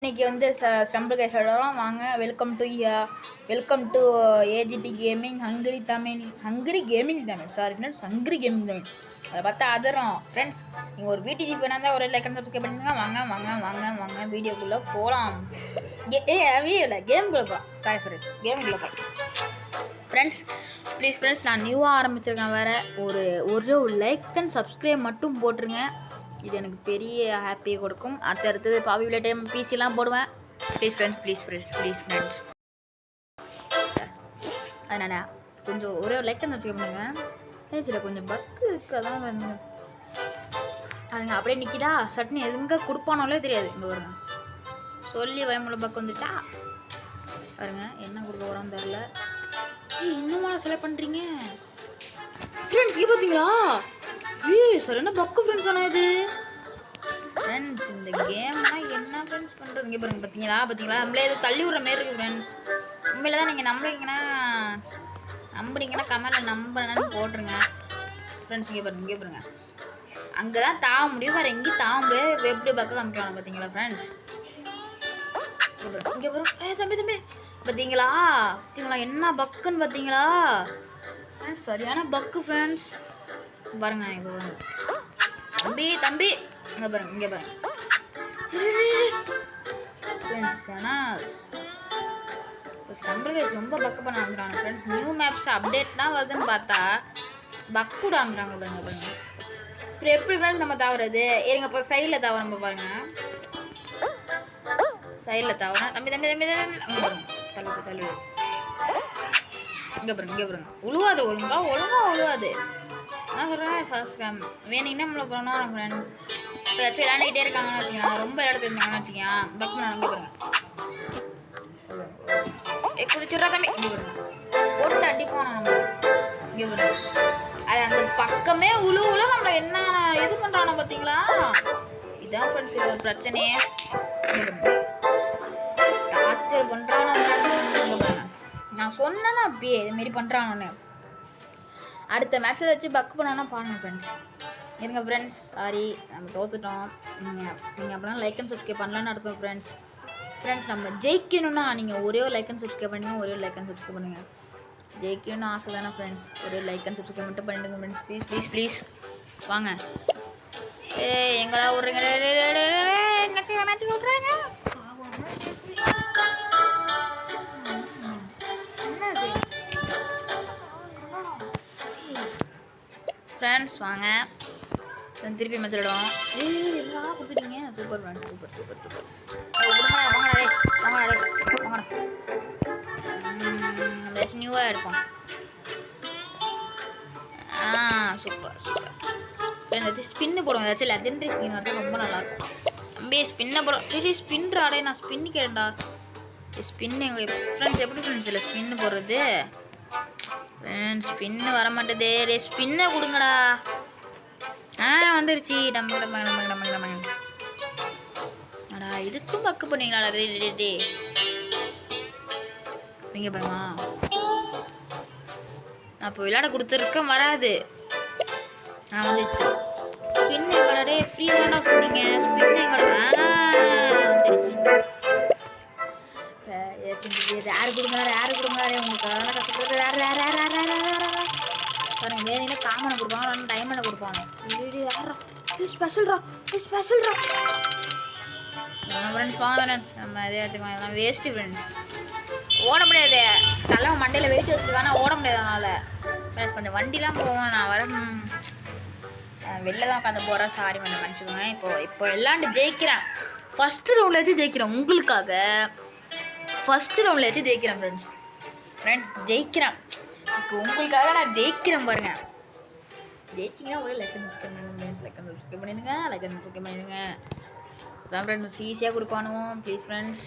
இன்னைக்கு வந்து stumble cash விளாடுறோம். வாங்க. Welcome to AGT gaming hungry gaming Tamil sorry friends, hungry gaming Tamil. அதை பார்த்தா அதரும் ஃப்ரெண்ட்ஸ். நீங்கள் ஒரு வீடிஜி ஃபேனாக இருந்தால் ஒரு லைக் அண்ட் சப்ஸ்கிரைப் பண்ணுங்க. வாங்க வீடியோக்குள்ளே போகலாம். வீடியோவில் கேமுக்குள்ளே போகலாம். சாரி ஃப்ரெண்ட்ஸ், கேமுக்குள்ளே போகலாம் ஃப்ரெண்ட்ஸ். ப்ளீஸ் ஃப்ரெண்ட்ஸ், நான் நியூவாக ஆரம்பிச்சிருக்கேன். வேறு ஒரு லைக் அண்ட் சப்ஸ்கிரைப் மட்டும் போட்டுருங்க. இது எனக்கு பெரிய ஹாப்பியை கொடுக்கும். அடுத்தது பாபிபிளே டைம் பிசிலாம் போடுவேன். Please friends. அதனால் கொஞ்சம் ஒரே ஒரு லைக் அந்த பண்ணுங்க. சில கொஞ்சம் பக்கு இருக்குது, அதான் வந்து அதுங்க அப்படியே நிற்கிதா. சட்னி எதுங்க கொடுப்பானாலே தெரியாது. இங்கே வருங்க சொல்லி பயமுள்ள பக்கு வந்துச்சா பாருங்க. என்ன கொடுக்க போகிறான்னு தெரில. இன்னுமா செலக்ட் பண்ணுறீங்க ஃப்ரெண்ட்ஸ்? இங்கே பார்த்தீங்களா? சரியான பக்கு ஃப்ரெண்ட்ஸ். ஆனால் இது ஃப்ரெண்ட்ஸ் இந்த கேம்னா என்ன ஃப்ரெண்ட்ஸ் பண்ணுறது? இங்கே பாருங்க. பார்த்தீங்களா நம்மளே இது தள்ளி விடுற மாரி இருக்குது ஃப்ரெண்ட்ஸ். உண்மையில தான் நீங்கள் நம்புறீங்கன்னா கமெண்ட்டில் நம்புறேன்னு போட்டுருங்க ஃப்ரெண்ட்ஸ். இங்கே பாருங்க அங்கே தான் தாவ முடியும், வேறு எங்கேயும் தாவ முடியாது. எப்படி பக்கம் காமிக்கலாம் பார்த்தீங்களா ஃப்ரெண்ட்ஸ்? இங்கே பாருங்க. தம்பி பார்த்தீங்களா என்ன பக்குன்னு பார்த்தீங்களா? சரியான பக்கு ஃப்ரெண்ட்ஸ். பாருங்க இப்போ தம்பி இங்கே பாருங்க ஃப்ரெண்ட்ஸ். ஆனால் ரொம்ப பக்கு பண்ண ஆரம்பிக்கிறாங்க ஃப்ரெண்ட்ஸ். நியூ மேப்ஸ் அப்டேட்லாம் வருதுன்னு பார்த்தா பக்கு கூட ஆரம்பிக்கிறாங்க பாருங்க. இப்போ எப்படி ஃப்ரெண்ட்ஸ் நம்ம தவறது? இருங்க இப்போ சைடில் தவற நம்ம பாருங்க. சைடில் தவறா தம்பி அங்கே பாருங்க. தள்ளு இங்கே பாருங்க. உழுவாது ஒழுங்கா உழுவாது. நான் சொல்கிறேன் ஃபர்ஸ்ட் வேணுங்கன்னா நம்மளை பண்ணணும் ஃப்ரெண்ட். இப்போ ஏதாச்சும் விளையாண்டுக்கிட்டே இருக்காங்கன்னு வச்சுக்கோங்க, ரொம்ப இடத்துல இருந்தாங்கன்னு வச்சுக்கோங்க, பக் பண்ண அங்கே பாருங்க. குதிச்சுட்றா தம்பி. இங்கே பாருங்க போட்டு அடிப்போம் நம்ம. இங்கே பாருங்க அது அந்த பக்கமே உழுவுல நம்ம என்ன இது பண்ணுறானோ பார்த்தீங்களா? இதான் ஃப்ரெண்ட்ஸ் இது ஒரு பிரச்சனையே. டார்ச்சர் பண்ணுறானோ பாருங்க. நான் சொன்னேன்னா அப்படியே இதுமாரி பண்ணுறானோன்னு. அடுத்த மேட்ச்சில் வச்சு பக் பண்ணோன்னா பாருங்கள் ஃப்ரெண்ட்ஸ். இருங்க ஃப்ரெண்ட்ஸ், சாரி நம்ம தோத்துட்டோம். நீங்கள் அப்படிலாம் லைக் அண்ட் சப்ஸ்கிரைப் பண்ணலான்னு அர்த்தம் ஃப்ரெண்ட்ஸ். நம்ம ஜெயிக்கணும்னா நீங்கள் ஒரே ஒரு லைக் அண்ட் சப்ஸ்கிரைப் பண்ணுங்கள். ஜெயிக்கணும்னு ஆசை தானே ஃப்ரெண்ட்ஸ். ஒரே லைக் அண்ட் சப்ஸ்கிரைப் மட்டும் பண்ணிடுங்க ஃப்ரெண்ட்ஸ். ப்ளீஸ் வாங்க. எங்களா விட்றீங்க விட்றாங்க ஃப்ரெண்ட்ஸ். வாங்க திருப்பி மெத்தடிடும். எல்லாம் கொடுத்துட்டீங்க. Super friends, super. வாங்கடா. நம்ம ஏதாச்சும் நியூவாக எடுப்போம். சூப்பர் ஏதாச்சும் ஸ்பின்னு போடுவோம். ஏதாச்சும் லெஜெண்டரி ஸ்கின் வரது ரொம்ப நல்லாயிருக்கும். தம்பி ஸ்பின்னை போடும். ஸ்பின்றாடே நான் ஸ்பின்னு கேட்டா. ஸ்பின்னு எங்கள் ஃப்ரெண்ட்ஸ் எப்படி ஃப்ரெண்ட்ஸ் இல்லை ஸ்பின்னு போடுறது? ஃப்ரெண்ட்ஸ் ஸ்பின்னு வர மாட்டேதே. ஸ்பின்னை கொடுங்கடா. வந்துருச்சு. நம்ம அடா இதுக்கும் பக்கு பண்ணீங்களாடா? டே நீங்க பாருங்க. நான் இப்போ விளையாட கொடுத்துருக்கேன் வராது. வந்துருச்சு. ஸ்பின் எங்கடா? ஃப்ரீ தானடா சொன்னீங்க. ஸ்பின் எங்கடா? வந்துருச்சு. யாரு கொடுங்க உங்களுக்கு அதெல்லாம் கஷ்டப்படுறது. பாருங்க வேணுன்னா காமனை கொடுப்பாங்க, ஆனால் டைமண்டை கொடுப்பாங்க. ஸ்பெஷல்ரா ஃப்ரெண்ட்ஸ். வாங்க ஃப்ரெண்ட்ஸ், நம்ம இதே வச்சுக்கோங்க. எல்லாம் வேஸ்ட்டு ஃப்ரெண்ட்ஸ். ஓட முடியாது. நல்லா மண்டையில் வெயிட் வச்சுருக்கானா ஓட முடியாது. அதனால் ஃப்ரெண்ட்ஸ் கொஞ்சம் வண்டிலாம் போவோம். நான் வர வெளில தான் உட்காந்து போகிறேன். சாரி கொஞ்சம் மன்னிச்சுக்கோங்க. இப்போ எல்லாண்டு ஜெயிக்கிறேன். ஃபஸ்ட்டு ரவுண்டில் வச்சு ஜெயிக்கிறேன். உங்களுக்காக ஃபஸ்ட்டு ரவுண்டில் வச்சு ஜெயிக்கிறேன் ஃப்ரெண்ட்ஸ். ஜெயிக்கிறேன். இப்போ உங்களுக்காக நான் ஜெயிக்கிறேன் பாருங்க. ஜெயிச்சிங்கன்னா ஒரே லைக் அண்ட் சப்ஸ்கிரைப் பண்ணிடுங்க. லைக் அண்ட் சப்ஸ்கிரைப் பண்ணிடுங்க. அதான் ஃப்ரெண்ட்ஸ் ஈஸியாக கொடுப்பானுவோம். Please friends.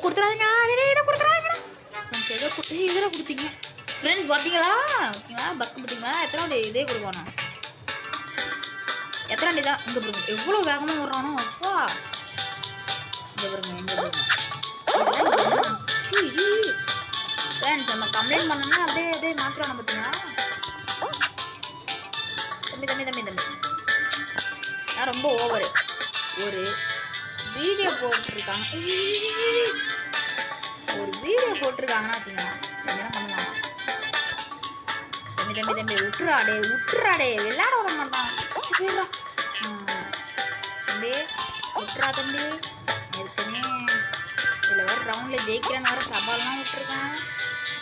கொடுத்துறாதீங்க. இதில் கொடுத்தீங்க ஃப்ரெண்ட்ஸ். பார்த்தீங்களா பக்கு பார்த்தீங்களா? எத்தனை இதே கொடுப்பானோ? எத்தனை தான் இங்கே பாருங்க. எவ்வளோ வேகமாக விட்றானோ அப்பா. இங்கே பாருங்க. ஃப்ரெண்ட்ஸ் நம்ம கம்ப்ளைண்ட் பண்ணோம்னா அப்படியே மாற்றுறானோ பார்த்தீங்களா? தம்பி நான் ரொம்ப ஓவரு. ஒரு வீடியோ போட்டிருக்காங்க, ஒரு வீடியோ போட்டிருக்காங்கன்னா என்ன பண்ணலாம்? தம்பி தம்பி தம்பி விட்டுறாடே விளையாட விட மாட்டான். தம்பி விட்டுறா தம்பி. ஏற்கனவே இதில் வேறு ரவுண்டில் ஜெயிக்கிறேன்னு வேறு சவால்லாம் விட்டுருக்கேன்.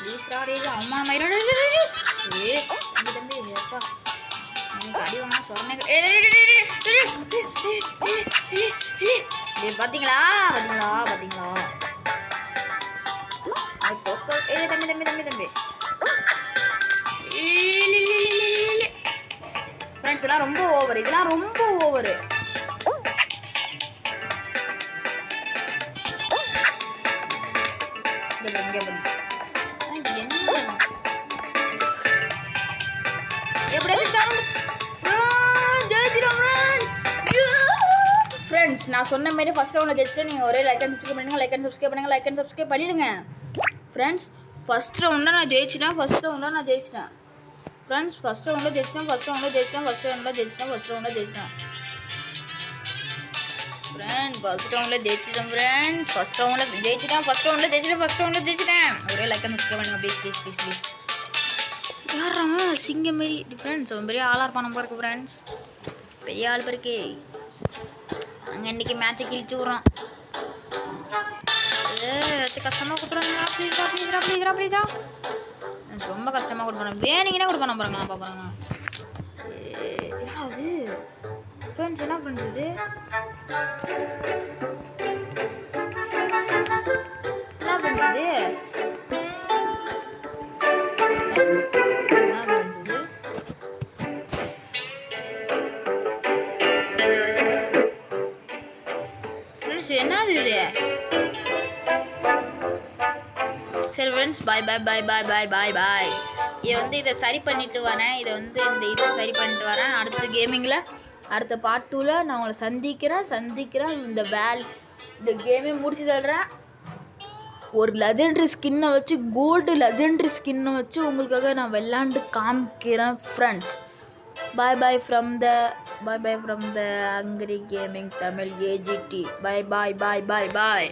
வீசுறாடே அவமானமாயிரம். ஏ தம்பி தம்பி எப்பா எனக்கு அடி வாங்க சொன்னே. பார்த்தீங்களா பார்த்தீங்களா பார்த்தீங்களா? தம்பி தம்பி தம்பி தம்பி ஃப்ரெண்ட்ஸ், இதெல்லாம் ரொம்ப ஓவர், இதெல்லாம் ரொம்ப ஓவரு. ஃப்ரெண்ட்ஸ், நான் சொன்ன மாதிரி ஃபர்ஸ்ட் ரவுண்டில் ஜெயிச்சிட்டு நீங்கள் ஒரே லைக் அண்ட் சப்ஸ்கிரைப் பண்ணுங்கள், லைக் அண்ட் சப்ஸ்கிரைப் பண்ணிடுங்க. ஃப்ரெண்ட்ஸ், ஃபர்ஸ்ட் ரவுண்டில் நான் ஜெயிச்சிட்டேன். ஃப்ரெண்ட்ஸ், ஃபர்ஸ்ட் ரவுண்டில் ஜெயிச்சிட்டேன். ஃபர்ஸ்ட் ரவுண்டில் ஜெயிச்சிட்டேன். ஃப்ரெண்ட்ஸ், ஃபர்ஸ்ட் ரவுண்டில் ஜெயிச்சிட்டேன். ஒரே லைக் அண்ட் சப்ஸ்கிரைப் பண்ணுங்க ப்ளீஸ். யாராங்க சிங்கம் மாரி ஃப்ரெண்ட்ஸ், அவன் பெரிய ஆளாக இருப்பான் நம்ம இருக்கு ஃப்ரெண்ட்ஸ், பெரிய ஆள் பிறகு அங்கே இன்றைக்கி மேட்சை கிழிச்சு விட்றோம். கஷ்டமாக கொடுத்துறாங்க. ப்ளீஸா எனக்கு ரொம்ப கஷ்டமாக கொடுப்பாங்க. வேணுங்கன்னே கொடுப்பான பாருங்க. பார்ப்பாங்க என்ன அது ஃப்ரெண்ட்ஸ், என்ன ஃப்ரெண்ட்ஸ் இது? என்ன பண்ணுறது? என்னது இது? சரி ஃப்ரெண்ட்ஸ், பாய். இதை சரி பண்ணிட்டு வரேன். இதை சரி பண்ணிட்டு வரேன். அடுத்த கேமிங்கில், அடுத்த பார்ட் 2ல் நான் உங்களை சந்திக்கிறேன். இந்த கேமே முடிச்சு சொல்கிறேன். ஒரு லெஜெண்டரி ஸ்கின்னை வச்சு, கோல்டு லெஜெண்டரி ஸ்கின்னை வச்சு உங்களுக்காக நான் விளாண்டு காமிக்கிறேன் friends. Bye from the Hungry Gaming Tamil AGT. Bye.